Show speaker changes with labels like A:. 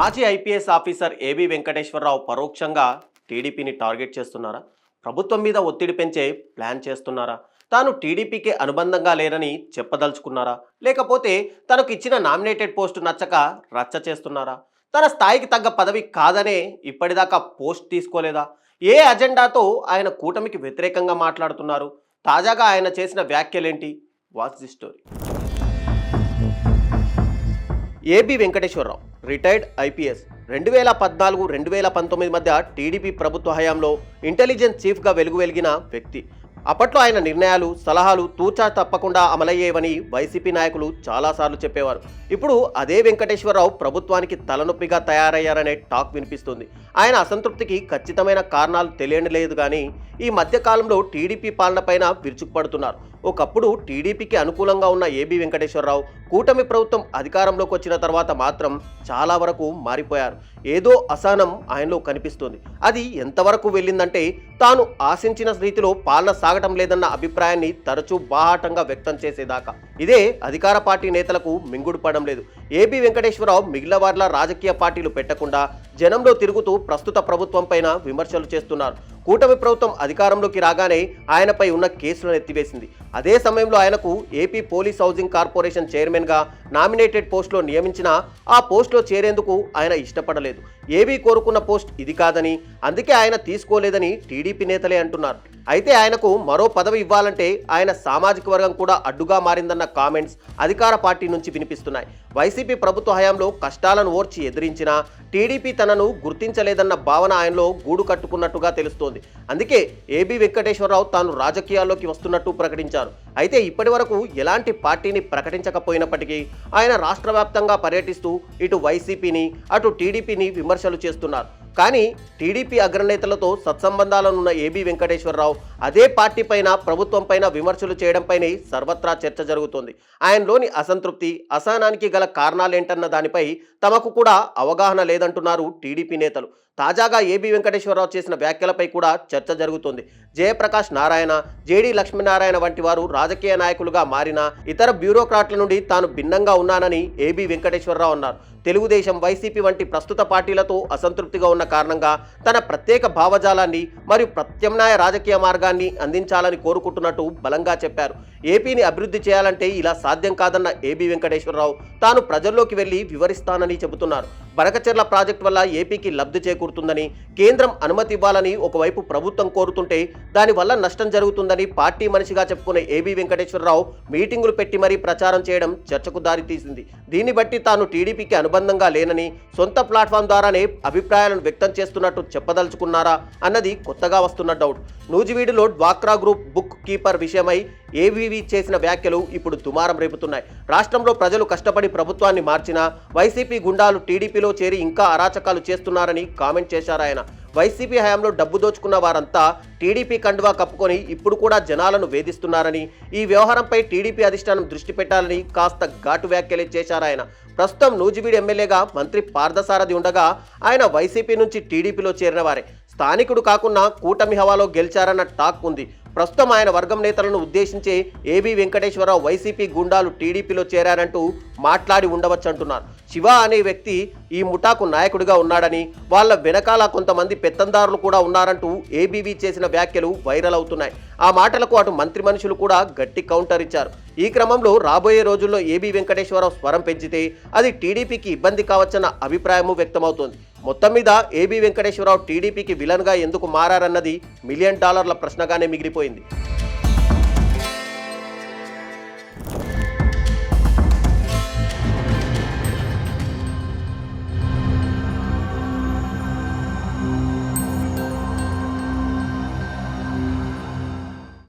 A: మాజీ IPS officer AB Venkateswararao పరోక్షంగా టీడీపీని టార్గెట్ చేస్తున్నారా? ప్రభుత్వం మీద ఒత్తిడి పెంచే ప్లాన్ చేస్తున్నారా? తాను టీడీపీకి అనుబంధంగా లేరని చెప్పదలుచుకున్నారా? లేకపోతే తనకు ఇచ్చిన నామినేటెడ్ పోస్టు నచ్చక రచ్చ చేస్తున్నారా? తన స్థాయికి తగ్గ పదవి కాదనే ఇప్పటిదాకా పోస్ట్ తీసుకోలేదా? ఏ అజెండాతో ఆయన కూటమికి వ్యతిరేకంగా మాట్లాడుతున్నారు? తాజాగా ఆయన చేసిన వ్యాఖ్యలేంటి? Watch the story. AB Venkateswara Rao retired IPS 2014-2019 మధ్య టీడీపీ ప్రభుత్వ హయాంలో ఇంటెలిజెన్స్ చీఫ్గా వెలిగిన వ్యక్తి. అప్పట్లో ఆయన నిర్ణయాలు, సలహాలు తూచా తప్పకుండా అమలయ్యేవని వైసీపీ నాయకులు చాలాసార్లు చెప్పేవారు. ఇప్పుడు అదే వెంకటేశ్వరరావు ప్రభుత్వానికి తలనొప్పిగా తయారయ్యారనే టాక్ వినిపిస్తుంది. ఆయన అసంతృప్తికి ఖచ్చితమైన కారణాలు తెలియలేదు కానీ ఈ మధ్యకాలంలో టీడీపీ పాలనపైన విరుచుకుపడుతున్నారు. ఒకప్పుడు టీడీపీకి అనుకూలంగా ఉన్న ఏబీ వెంకటేశ్వరరావు కూటమి ప్రభుత్వం అధికారంలోకి వచ్చిన తర్వాత మాత్రం చాలా వరకు మారిపోయారు. ఏదో అసహనం ఆయనలో కనిపిస్తుంది. అది ఎంతవరకు వెళ్ళిందంటే తాను ఆశించిన రీతిలో పాలన సాగటం లేదన్న అభిప్రాయాన్ని తరచూ బాహాటంగా వ్యక్తం చేసేదాకా. ఇదే అధికార పార్టీ నేతలకు మింగుడు పడడం లేదు. ఏబీ వెంకటేశ్వరరావు మిగిలిన వారిలా రాజకీయ పార్టీలు పెట్టకుండా జనంలో తిరుగుతూ ప్రస్తుత ప్రభుత్వం పైన విమర్శలు చేస్తున్నారు. కూటమి ప్రభుత్వం అధికారంలోకి రాగానే ఆయనపై ఉన్న కేసులను ఎత్తివేసింది. అదే సమయంలో ఆయనకు ఏపీ పోలీస్ హౌసింగ్ కార్పొరేషన్ చైర్మన్గా నామినేటెడ్ పోస్టులో నియమించినా ఆ పోస్టులో చేరేందుకు ఆయన ఇష్టపడలేదు. ఏబీ కోరుకున్న పోస్ట్ ఇది కాదని, అందుకే ఆయన తీసుకోలేదని టీడీపీ నేతలే అంటున్నారు. అయితే ఆయనకు మరో పదవి ఇవ్వాలంటే ఆయన సామాజిక వర్గం కూడా అడ్డుగా మారిందన్న కామెంట్స్ అధికార పార్టీ నుంచి వినిపిస్తున్నాయి. వైసీపీ ప్రభుత్వ హయాంలో కష్టాలను ఓర్చి ఎదిరించినా టీడీపీ తనను గుర్తించలేదన్న భావన ఆయనలో గూడు కట్టుకున్నట్టుగా తెలుస్తోంది. అందుకే ఏబీ వెంకటేశ్వరరావు తాను రాజకీయాల్లోకి వస్తున్నట్టు ప్రకటించారు. అయితే ఇప్పటి వరకు ఎలాంటి పార్టీని ప్రకటించకపోయినప్పటికీ ఆయన రాష్ట్ర వ్యాప్తంగా పర్యటిస్తూ ఇటు వైసీపీని అటు టీడీపీని విమర్శలు చేస్తున్నారు. కానీ టీడీపీ అగ్రనేతలతో సత్సంబంధాలనున్న ఏబీ వెంకటేశ్వరరావు అదే పార్టీ పైన, ప్రభుత్వం పైన విమర్శలు చేయడంపైనే సర్వత్రా చర్చ జరుగుతోంది. ఆయనలోని అసంతృప్తి, అసహనానికి గల కారణాలేంటన్న దానిపై తమకు కూడా అవగాహన లేదంటున్నారు టీడీపీ నేతలు. తాజాగా ఏబీ వెంకటేశ్వరరావు చేసిన వ్యాఖ్యలపై కూడా చర్చ జరుగుతోంది. జయప్రకాష్ నారాయణ, జేడీ లక్ష్మీనారాయణ వంటి వారు రాజకీయ నాయకులుగా మారిన ఇతర బ్యూరోక్రాట్ల నుండి తాను భిన్నంగా ఉన్నానని ఏబీ వెంకటేశ్వరరావు అన్నారు. తెలుగుదేశం, వైసీపీ వంటి ప్రస్తుత పార్టీలతో అసంతృప్తిగా ఉన్న కారణంగా తన ప్రత్యేక భావజాలాన్ని మరియు ప్రత్యామ్నాయ రాజకీయ మార్గాన్ని అందించాలని కోరుకుంటున్నట్టు బలంగా చెప్పారు. ఏపీని అభివృద్ధి చేయాలంటే ఇలా సాధ్యం కాదన్న ఏబీ వెంకటేశ్వరరావు తాను ప్రజల్లోకి వెళ్లి వివరిస్తానని చెబుతున్నారు. బనకచెర్ల ప్రాజెక్టు వల్ల ఏపీకి లబ్ధి చేకూరుతుందని, కేంద్రం అనుమతి ఇవ్వాలని ఒకవైపు ప్రభుత్వం కోరుతుంటే దానివల్ల నష్టం జరుగుతుందని పార్టీ మనిషిగా చెప్పుకునే ఏబీ వెంకటేశ్వరరావు మీటింగులు పెట్టి మరీ ప్రచారం చేయడం చర్చకు దారితీసింది. దీన్ని బట్టి తాను టీడీపీకి అనుబంధంగా లేనని, సొంత ప్లాట్ఫామ్ ద్వారానే అభిప్రాయాలను వ్యక్తం చేస్తున్నట్టు చెప్పదలుచుకున్నారా అన్నది కొత్తగా వస్తున్న డౌట్. నూజివీడులో డ్వాక్రా గ్రూప్ బుక్ కీపర్ విషయమై ఏబీవీ చేసిన వ్యాఖ్యలు ఇప్పుడు దుమారం రేపుతున్నాయి. రాష్ట్రంలో ప్రజలు కష్టపడి ప్రభుత్వాన్ని మార్చినా వైసీపీ గుండాలు టీడీపీలో చేరి ఇంకా అరాచకాలు చేస్తున్నారని కామెంట్ చేశారు ఆయన. వైసీపీ హయాంలో డబ్బు దోచుకున్న వారంతా టీడీపీ కండువా కప్పుకొని ఇప్పుడు కూడా జనాలను వేధిస్తున్నారని, ఈ వ్యవహారంపై టీడీపీ అధిష్టానం దృష్టి పెట్టాలని కాస్త ఘాటు వ్యాఖ్యలు చేశారు ఆయన. ప్రస్తుతం నూజివీడు ఎమ్మెల్యేగా మంత్రి పార్థసారథి ఉండగా ఆయన వైసీపీ నుంచి టీడీపీలో చేరిన వారే. స్థానికుడు కాకుండా కూటమి హవాలో గెలిచారన్న టాక్ ఉంది. ప్రస్తుతం ఆయన వర్గం నేతలను ఉద్దేశించి ఏబీ వెంకటేశ్వరరావు వైసీపీ గుండాలు టీడీపీలో చేరారంటూ మాట్లాడి ఉండవచ్చంటున్నారు. శివ అనే వ్యక్తి ఈ ముఠాకు నాయకుడిగా ఉన్నాడని, వాళ్ళ వెనకాల కొంతమంది పెత్తందారులు కూడా ఉన్నారంటూ ఏబీవీ చేసిన వ్యాఖ్యలు వైరల్ అవుతున్నాయి. ఆ మాటలకు అటు మంత్రి మనుషులు కూడా గట్టి కౌంటర్ ఇచ్చారు. ఈ క్రమంలో రాబోయే రోజుల్లో ఏబీ వెంకటేశ్వరరావు స్వరం పెంచితే అది టీడీపీకి ఇబ్బంది కావచ్చన్న అభిప్రాయము వ్యక్తమవుతోంది. మొత్తం మీద ఏబీ వెంకటేశ్వరరావు టీడీపీకి విలన్గా ఎందుకు మారారన్నది $1 మిలియన్ ప్రశ్నగానే మిగిలిపోయింది.